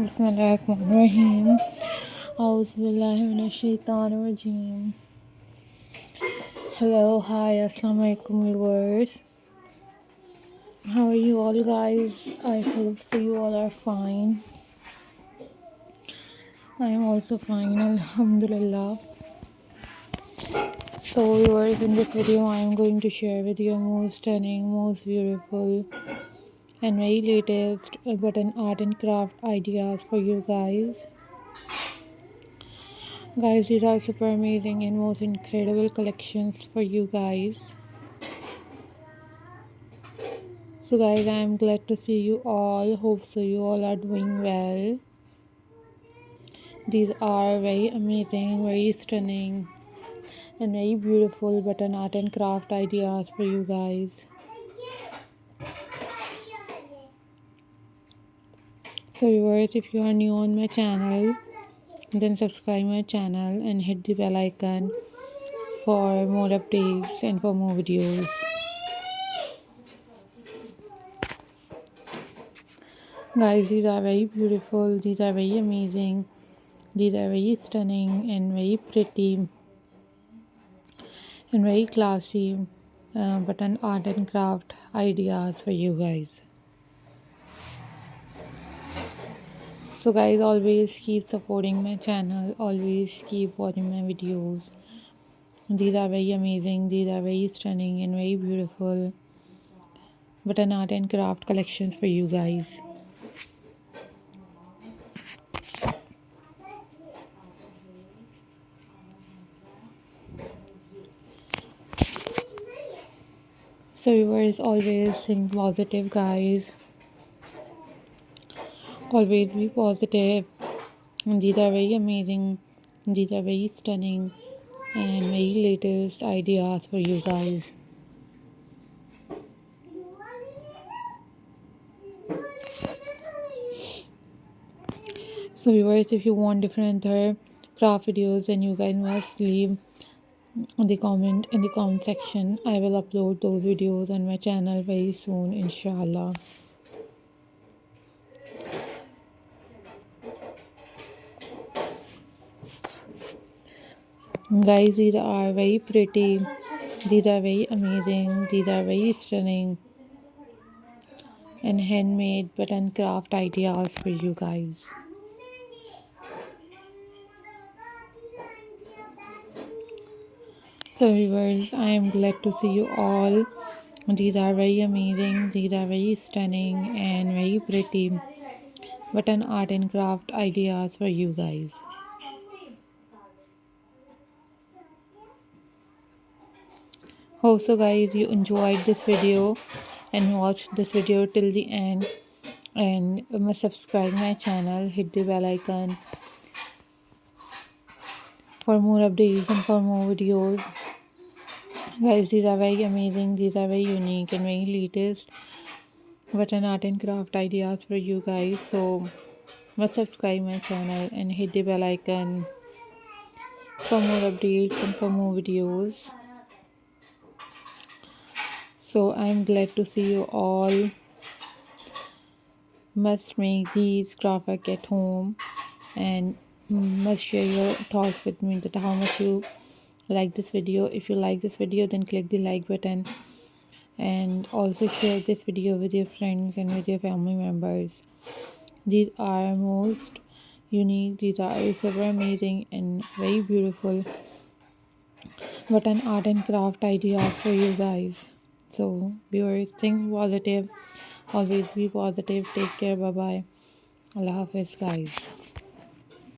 Bismillahirrahmanirrahim. Auzubillahiminash-shaytanir-rajeem. Hello, hi, assalamu alaikum viewers. How are you all, guys? I hope so you all are fine. I am also fine, alhamdulillah. So viewers, in this video I am going to share with you most stunning, most beautiful and very latest button art and craft ideas for you guys. Guys, these are super amazing and most incredible collections for you guys. So guys, I am glad to see you all. Hope so you all are doing well. These are very amazing, very stunning and very beautiful button art and craft ideas for you guys. So viewers, if you are new on my channel, then subscribe my channel and hit the bell icon for more updates and for more videos. Guys, these are very beautiful, these are very amazing, these are very stunning and very pretty and very classy button art and craft ideas for you guys. So guys, always keep supporting my channel, always keep watching my videos. These are very amazing, these are very stunning and very beautiful button art and craft collections for you guys. So viewers, always think positive, guys. Always be positive. These are very amazing, these are very stunning and very latest ideas for you guys. So viewers, if you want different other craft videos, then you guys must leave in the comment section. I will upload those videos on my channel very soon, inshallah. Guys, these are very pretty, these are very amazing, these are very stunning and handmade button craft ideas for you guys. So viewers, I am glad to see you all. These are very amazing, these are very stunning and very pretty button art and craft ideas for you guys. Hope so guys you enjoyed this video and watched this video till the end, and must subscribe my channel, hit the bell icon for more updates and for more videos. Guys, these are very amazing, these are very unique and very latest button art and craft ideas for you guys. So must subscribe my channel and hit the bell icon for more updates and for more videos. So I'm glad to see you all. Must make these graphic at home and must share your thoughts with me that how much you like this video. If you like this video, then click the like button and also share this video with your friends and with your family members. These are most unique, these are super amazing and very beautiful button art and craft ideas for you guys. So viewers, think positive, always be positive, take care, bye bye, Allah Hafiz guys.